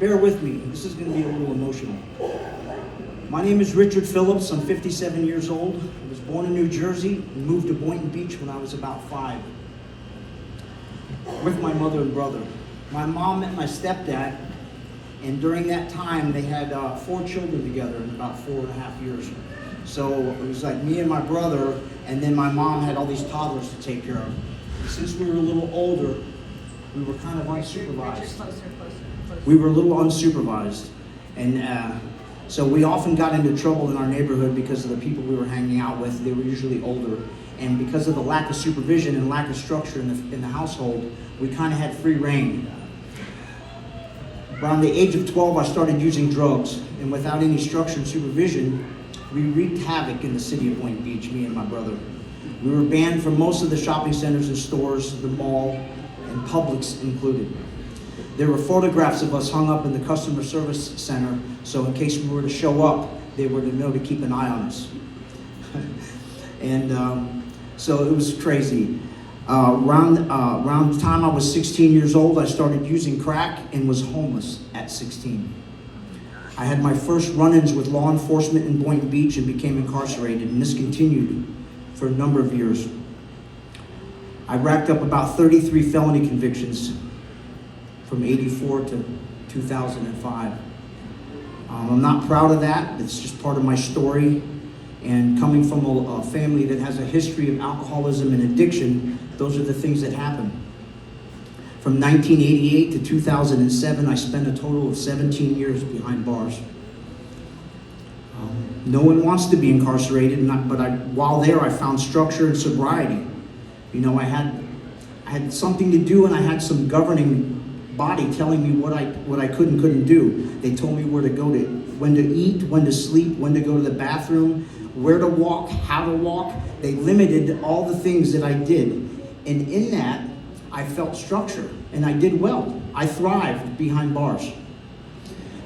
bear with me. This is going to be a little emotional. My name is Richard Phillips. I'm 57 years old. I was born in New Jersey and moved to Boynton Beach when I was about 5 with my mother and brother. My mom met my stepdad, and during that time they had 4 children together in about 4.5 years. So it was like me and my brother, and then my mom had all these toddlers to take care of. Since we were a little older, we were kind of unsupervised. We were a little unsupervised, and so we often got into trouble in our neighborhood because of the people we were hanging out with. They were usually older, and because of the lack of supervision and lack of structure in the household, we kind of had free reign. Around the age of 12, I started using drugs, and without any structure and supervision, we wreaked havoc in the city of Boynton Beach, me and my brother. We were banned from most of the shopping centers and stores, the mall, and Publix included. There were photographs of us hung up in the customer service center, so in case we were to show up, they were to know to keep an eye on us. And so it was crazy. Around the time I was 16 years old, I started using crack and was homeless at 16. I had my first run-ins with law enforcement in Boynton Beach and became incarcerated, and this continued for a number of years. I racked up about 33 felony convictions from '84 to 2005. I'm not proud of that. It's just part of my story. And coming from a family that has a history of alcoholism and addiction, those are the things that happen. From 1988 to 2007, I spent a total of 17 years behind bars. No one wants to be incarcerated, but while there, I found structure and sobriety. You know, I had something to do, and I had some governing body telling me what I could and couldn't do. They told me where to go, when to eat, when to sleep, when to go to the bathroom, where to walk, how to walk. They limited all the things that I did. And in that, I felt structure, and I did well. I thrived behind bars.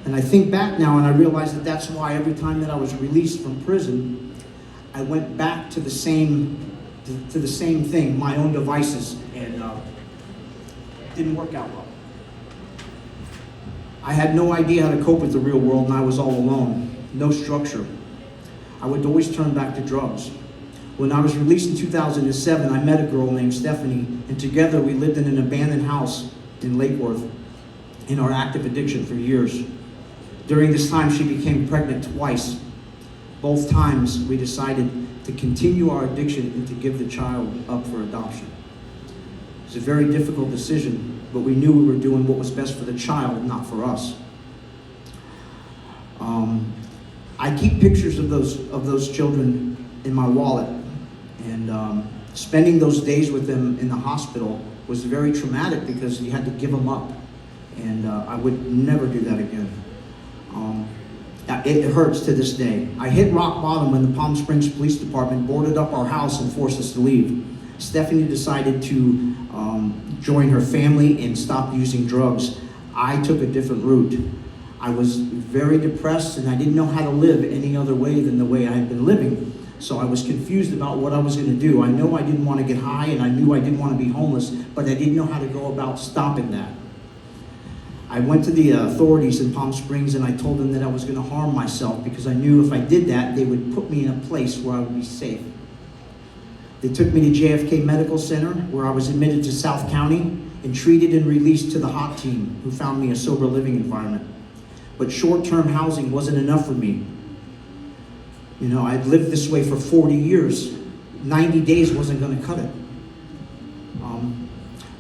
And I think back now, and I realize that that's why every time that I was released from prison, I went back to the same thing, my own devices, and it didn't work out well. I had no idea how to cope with the real world, and I was all alone, no structure. I would always turn back to drugs. When I was released in 2007, I met a girl named Stephanie, and together we lived in an abandoned house in Lake Worth in our active addiction for years. During this time, she became pregnant twice. Both times, we decided to continue our addiction and to give the child up for adoption. It was a very difficult decision, but we knew we were doing what was best for the child, not for us. I keep pictures of those children in my wallet, and spending those days with them in the hospital was very traumatic because you had to give them up, and I would never do that again. It hurts to this day. I hit rock bottom when the Palm Springs Police Department boarded up our house and forced us to leave. Stephanie decided to join her family and stop using drugs. I took a different route. I was very depressed, and I didn't know how to live any other way than the way I had been living. So I was confused about what I was going to do. I know I didn't want to get high, and I knew I didn't want to be homeless, but I didn't know how to go about stopping that. I went to the authorities in Palm Springs, and I told them that I was going to harm myself because I knew if I did that, they would put me in a place where I would be safe. They took me to JFK Medical Center, where I was admitted to South County and treated and released to the HOT team, who found me a sober living environment. But short-term housing wasn't enough for me. You know, I'd lived this way for 40 years. 90 days wasn't going to cut it.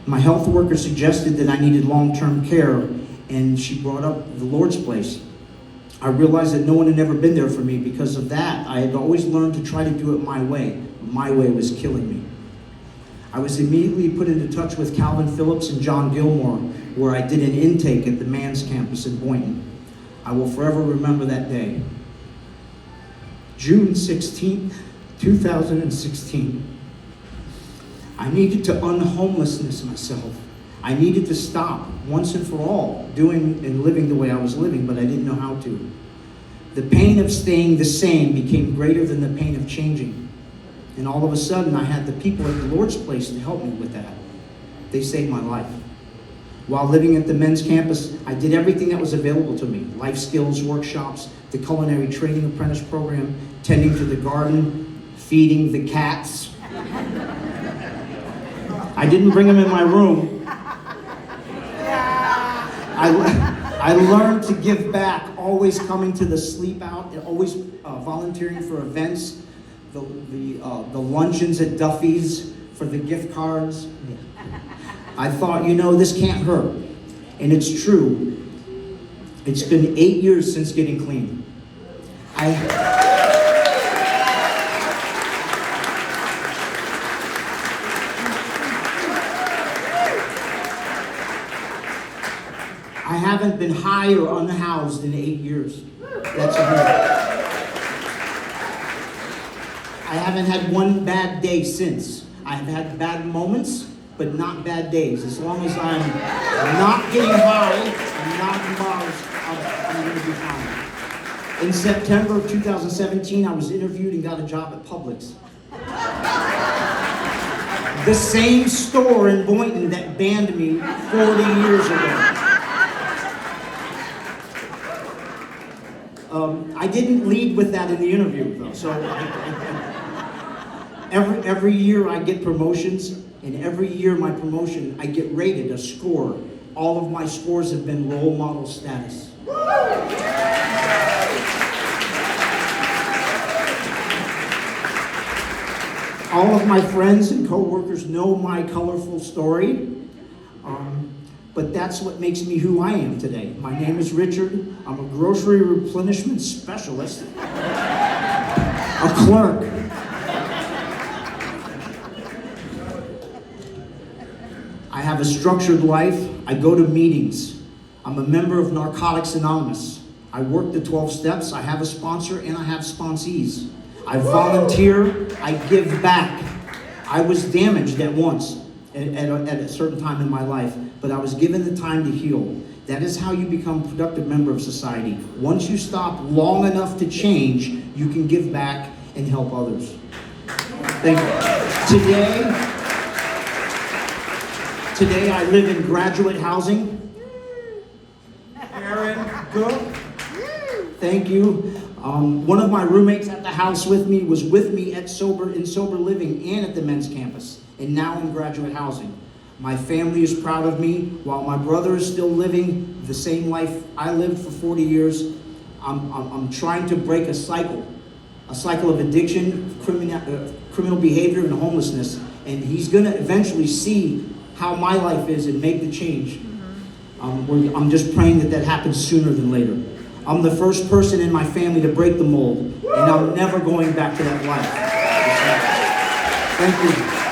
My health worker suggested that I needed long-term care, and she brought up the Lord's Place. I realized that no one had ever been there for me. Because of that, I had always learned to try to do it my way. My way was killing me. I was immediately put into touch with Calvin Phillips and John Gilmore, where I did an intake at the Man's Campus in Boynton. I will forever remember that day. June 16th, 2016. I needed to unhomelessness myself. I needed to stop once and for all doing and living the way I was living, but I didn't know how to. The pain of staying the same became greater than the pain of changing. And all of a sudden, I had the people at the Lord's Place to help me with that. They saved my life. While living at the men's campus, I did everything that was available to me. Life skills workshops, the culinary training apprentice program, tending to the garden, feeding the cats. I didn't bring them in my room. I learned to give back, always coming to the sleep out, and always volunteering for events, the luncheons at Duffy's, for the gift cards. I thought, this can't hurt. And it's true. It's been 8 years since getting clean. I haven't been high or unhoused in 8 years. That's a miracle. I haven't had one bad day since. I've had bad moments, but not bad days. As long as I'm not getting high, I'm not involved, I'm going to be fine. In September of 2017, I was interviewed and got a job at Publix. The same store in Boynton that banned me 40 years ago. I didn't lead with that in the interview, though. So every year I get promotions. And every year my promotion, I get rated a score. All of my scores have been role model status. All of my friends and coworkers know my colorful story. But that's what makes me who I am today. My name is Richard. I'm a grocery replenishment specialist. A clerk. I have a structured life. I go to meetings. I'm a member of Narcotics Anonymous. I work the 12 steps. I have a sponsor and I have sponsees. I volunteer. I give back. I was damaged at once at a certain time in my life, but I was given the time to heal. That is how you become a productive member of society. Once you stop long enough to change, you can give back and help others. Thank you. Today I live in graduate housing. Aaron, good. Thank you. One of my roommates at the house with me was with me in sober living and at the men's campus, and now in graduate housing. My family is proud of me. While my brother is still living the same life I lived for 40 years, I'm trying to break a cycle of addiction, criminal behavior, and homelessness. And he's gonna eventually see how my life is and make the change. I'm just praying that happens sooner than later. I'm the first person in my family to break the mold, and I'm never going back to that life. Thank you.